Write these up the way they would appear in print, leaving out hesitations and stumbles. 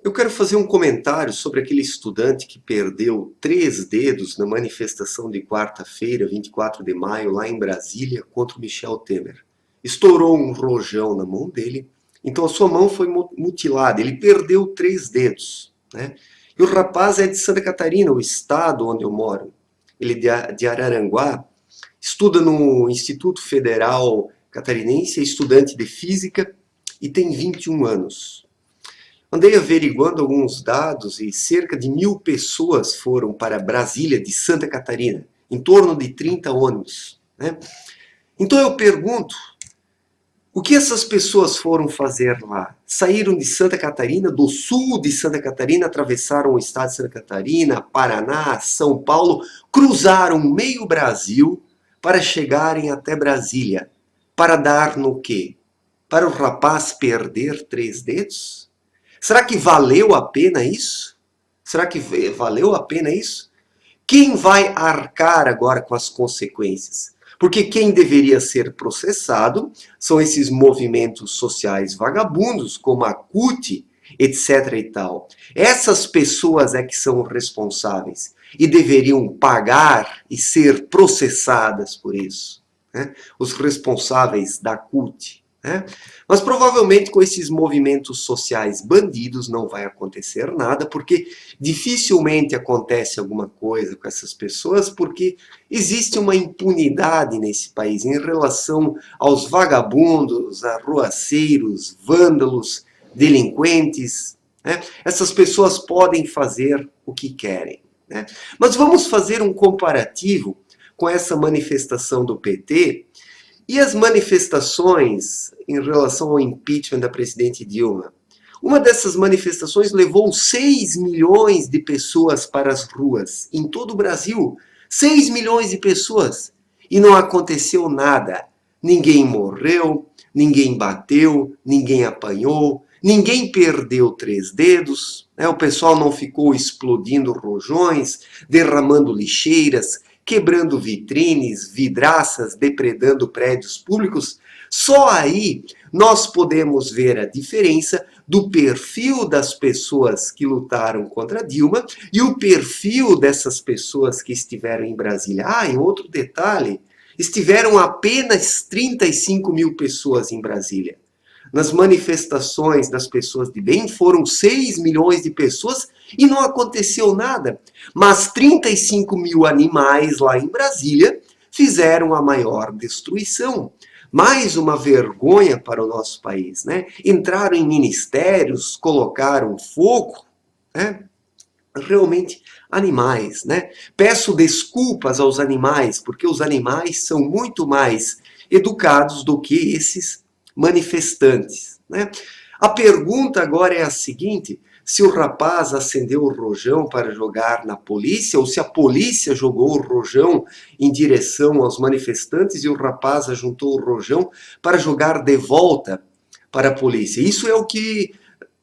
Eu quero fazer um comentário sobre aquele estudante que perdeu 3 dedos na manifestação de quarta-feira, 24 de maio, lá em Brasília, contra o Michel Temer. Estourou um rojão na mão dele, então a sua mão foi mutilada, ele perdeu 3 dedos, né? E o rapaz é de Santa Catarina, o estado onde eu moro. Ele é de Araranguá, estuda no Instituto Federal Catarinense, é estudante de física e tem 21 anos. Andei averiguando alguns dados e cerca de 1.000 pessoas foram para Brasília de Santa Catarina, em torno de 30 ônibus, né? Então eu pergunto, o que essas pessoas foram fazer lá? Saíram de Santa Catarina, do sul de Santa Catarina, atravessaram o estado de Santa Catarina, Paraná, São Paulo, cruzaram meio Brasil para chegarem até Brasília. Para dar no quê? Para o rapaz perder 3 dedos? Será que valeu a pena isso? Será que valeu a pena isso? Quem vai arcar agora com as consequências? Porque quem deveria ser processado são esses movimentos sociais vagabundos, como a CUT, etc. e tal. Essas pessoas é que são responsáveis e deveriam pagar e ser processadas por isso, né? Os responsáveis da CUT. Né? Mas provavelmente com esses movimentos sociais bandidos não vai acontecer nada, porque dificilmente acontece alguma coisa com essas pessoas, porque existe uma impunidade nesse país em relação aos vagabundos, arruaceiros, vândalos, delinquentes. Né? Essas pessoas podem fazer o que querem. Né? Mas vamos fazer um comparativo com essa manifestação do PT e as manifestações em relação ao impeachment da presidente Dilma. Uma dessas manifestações levou 6 milhões de pessoas para as ruas, em todo o Brasil. 6 milhões de pessoas. E não aconteceu nada. Ninguém morreu, ninguém bateu, ninguém apanhou, ninguém perdeu 3 dedos. Né? O pessoal não ficou explodindo rojões, derramando lixeiras, quebrando vitrines, vidraças, depredando prédios públicos. Só aí nós podemos ver a diferença do perfil das pessoas que lutaram contra Dilma e o perfil dessas pessoas que estiveram em Brasília. E outro detalhe, estiveram apenas 35 mil pessoas em Brasília. Nas manifestações das pessoas de bem foram 6 milhões de pessoas e não aconteceu nada. Mas 35 mil animais lá em Brasília fizeram a maior destruição. Mais uma vergonha para o nosso país, né? Entraram em ministérios, colocaram fogo, né? Realmente animais, né? Peço desculpas aos animais, porque os animais são muito mais educados do que esses manifestantes, né? A pergunta agora é a seguinte: se o rapaz acendeu o rojão para jogar na polícia, ou se a polícia jogou o rojão em direção aos manifestantes e o rapaz ajuntou o rojão para jogar de volta para a polícia. Isso é o que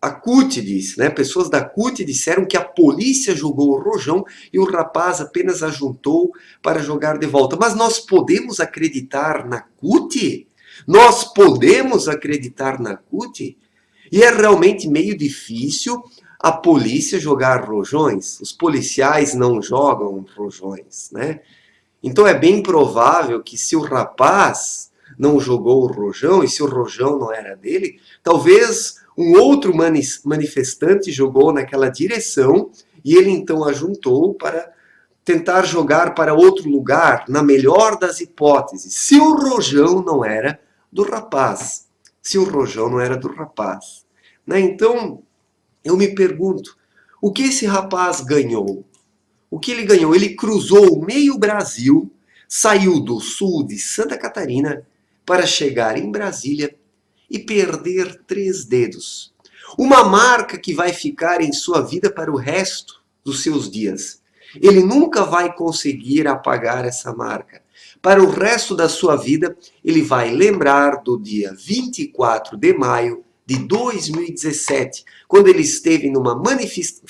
a CUT disse, né? Pessoas da CUT disseram que a polícia jogou o rojão e o rapaz apenas ajuntou para jogar de volta. Mas nós podemos acreditar na CUT? Nós podemos acreditar na CUT? E é realmente meio difícil a polícia jogar rojões. Os policiais não jogam rojões, né? Então é bem provável que se o rapaz não jogou o rojão, e se o rojão não era dele, talvez um outro manifestante jogou naquela direção e ele então ajuntou para tentar jogar para outro lugar, na melhor das hipóteses, se o rojão não era do rapaz. Se o rojão não era do rapaz. Né? Então, eu me pergunto, o que esse rapaz ganhou? O que ele ganhou? Ele cruzou o meio Brasil, saiu do sul de Santa Catarina para chegar em Brasília e perder 3 dedos. Uma marca que vai ficar em sua vida para o resto dos seus dias. Ele nunca vai conseguir apagar essa marca. Para o resto da sua vida, ele vai lembrar do dia 24 de maio de 2017, quando ele esteve numa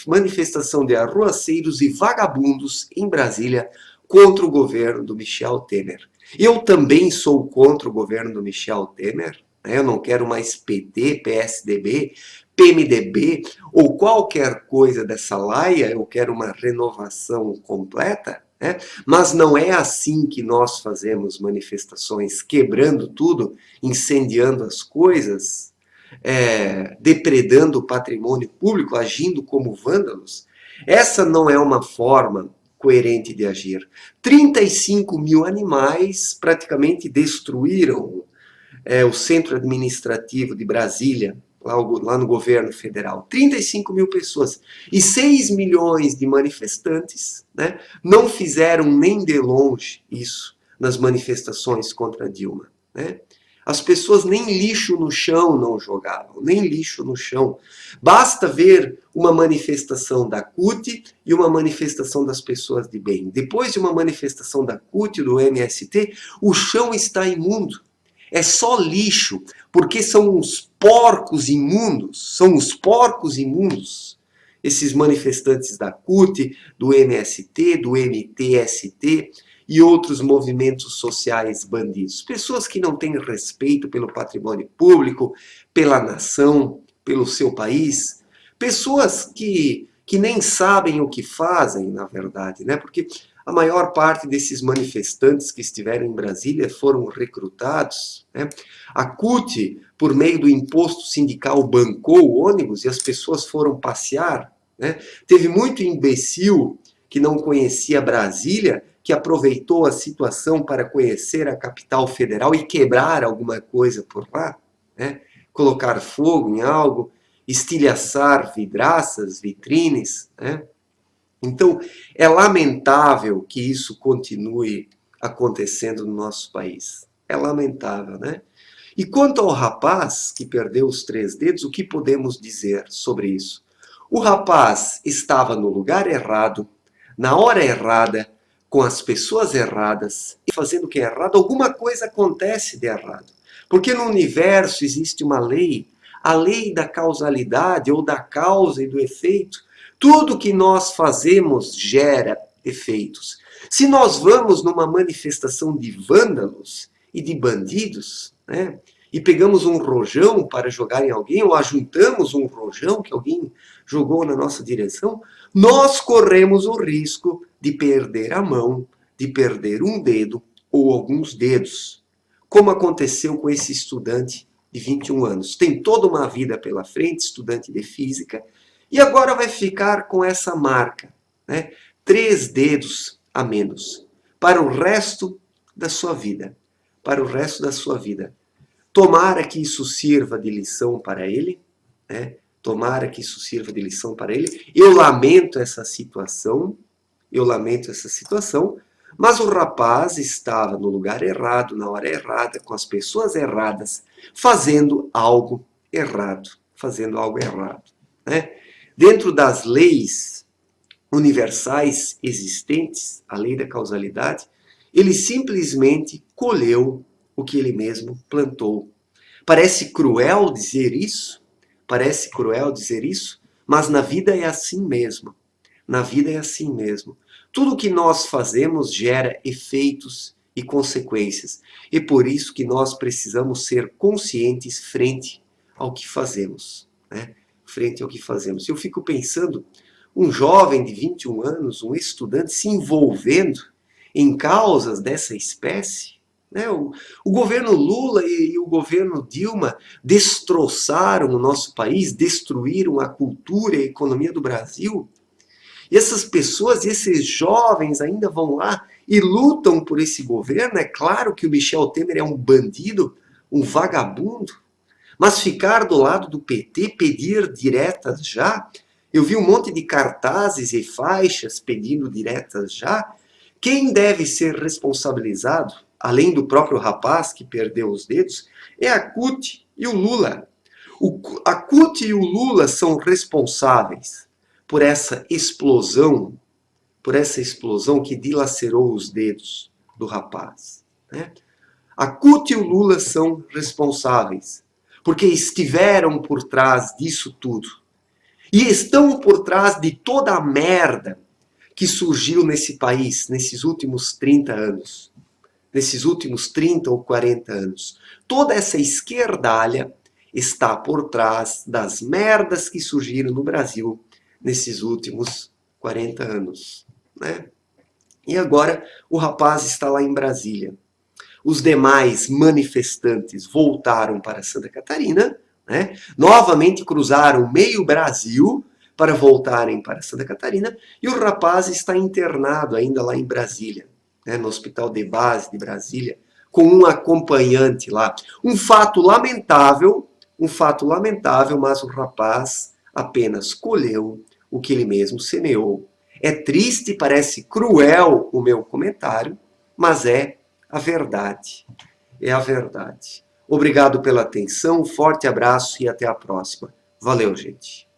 manifestação de arruaceiros e vagabundos em Brasília contra o governo do Michel Temer. Eu também sou contra o governo do Michel Temer, Eu não quero mais PT, PSDB, PMDB ou qualquer coisa dessa laia, eu quero uma renovação completa. Né? Mas não é assim que nós fazemos manifestações, quebrando tudo, incendiando as coisas, depredando o patrimônio público, agindo como vândalos. Essa não é uma forma coerente de agir. 35 mil animais praticamente destruíram o centro administrativo de Brasília, lá no governo federal. 35 mil pessoas. E 6 milhões de manifestantes, né, não fizeram nem de longe isso nas manifestações contra Dilma. Né? As pessoas nem lixo no chão não jogavam, nem lixo no chão. Basta ver uma manifestação da CUT e uma manifestação das pessoas de bem. Depois de uma manifestação da CUT e do MST, o chão está imundo. É só lixo, porque são os porcos imundos, esses manifestantes da CUT, do MST, do MTST e outros movimentos sociais bandidos. Pessoas que não têm respeito pelo patrimônio público, pela nação, pelo seu país. Pessoas que nem sabem o que fazem, na verdade, né? Porque a maior parte desses manifestantes que estiveram em Brasília foram recrutados. Né? A CUT, por meio do imposto sindical, bancou o ônibus e as pessoas foram passear. Né? Teve muito imbecil que não conhecia Brasília, que aproveitou a situação para conhecer a capital federal e quebrar alguma coisa por lá. Né? Colocar fogo em algo, estilhaçar vidraças, vitrines. Né? Então, é lamentável que isso continue acontecendo no nosso país. É lamentável, né? E quanto ao rapaz que perdeu os 3 dedos, o que podemos dizer sobre isso? O rapaz estava no lugar errado, na hora errada, com as pessoas erradas, e fazendo o que é errado, alguma coisa acontece de errado. Porque no universo existe uma lei, a lei da causalidade, ou da causa e do efeito. Tudo que nós fazemos gera efeitos. Se nós vamos numa manifestação de vândalos e de bandidos, né, e pegamos um rojão para jogar em alguém, ou ajuntamos um rojão que alguém jogou na nossa direção, nós corremos o risco de perder a mão, de perder um dedo ou alguns dedos. Como aconteceu com esse estudante de 21 anos. Tem toda uma vida pela frente, estudante de física, e agora vai ficar com essa marca, né? 3 dedos a menos, para o resto da sua vida. Para o resto da sua vida. Tomara que isso sirva de lição para ele, né? Tomara que isso sirva de lição para ele. Eu lamento essa situação, mas o rapaz estava no lugar errado, na hora errada, com as pessoas erradas, fazendo algo errado, né? Dentro das leis universais existentes, a lei da causalidade, ele simplesmente colheu o que ele mesmo plantou. Parece cruel dizer isso, mas na vida é assim mesmo. Na vida é assim mesmo. Tudo que nós fazemos gera efeitos e consequências. E por isso que nós precisamos ser conscientes frente ao que fazemos. Né? Frente ao que fazemos. Eu fico pensando, um jovem de 21 anos, um estudante, se envolvendo em causas dessa espécie. Né? O governo Lula e o governo Dilma destroçaram o nosso país, destruíram a cultura e a economia do Brasil. E essas pessoas, esses jovens ainda vão lá e lutam por esse governo. É claro que o Michel Temer é um bandido, um vagabundo, mas ficar do lado do PT, pedir diretas já, eu vi um monte de cartazes e faixas pedindo diretas já. Quem deve ser responsabilizado, além do próprio rapaz que perdeu os dedos, é a CUT e o Lula. A CUT e o Lula são responsáveis por essa explosão que dilacerou os dedos do rapaz. Né? A CUT e o Lula são responsáveis, porque estiveram por trás disso tudo. E estão por trás de toda a merda que surgiu nesse país, nesses últimos 30 anos. nesses últimos 30 ou 40 anos. Toda essa esquerdalha está por trás das merdas que surgiram no Brasil nesses últimos 40 anos, né? E agora o rapaz está lá em Brasília. Os demais manifestantes voltaram para Santa Catarina, né? Novamente cruzaram meio Brasil para voltarem para Santa Catarina, e o rapaz está internado ainda lá em Brasília, né? No Hospital de Base de Brasília, com um acompanhante lá. Um fato lamentável, mas o rapaz apenas colheu o que ele mesmo semeou. É triste, parece cruel o meu comentário, mas é a verdade. É a verdade. Obrigado pela atenção, um forte abraço e até a próxima. Valeu, gente.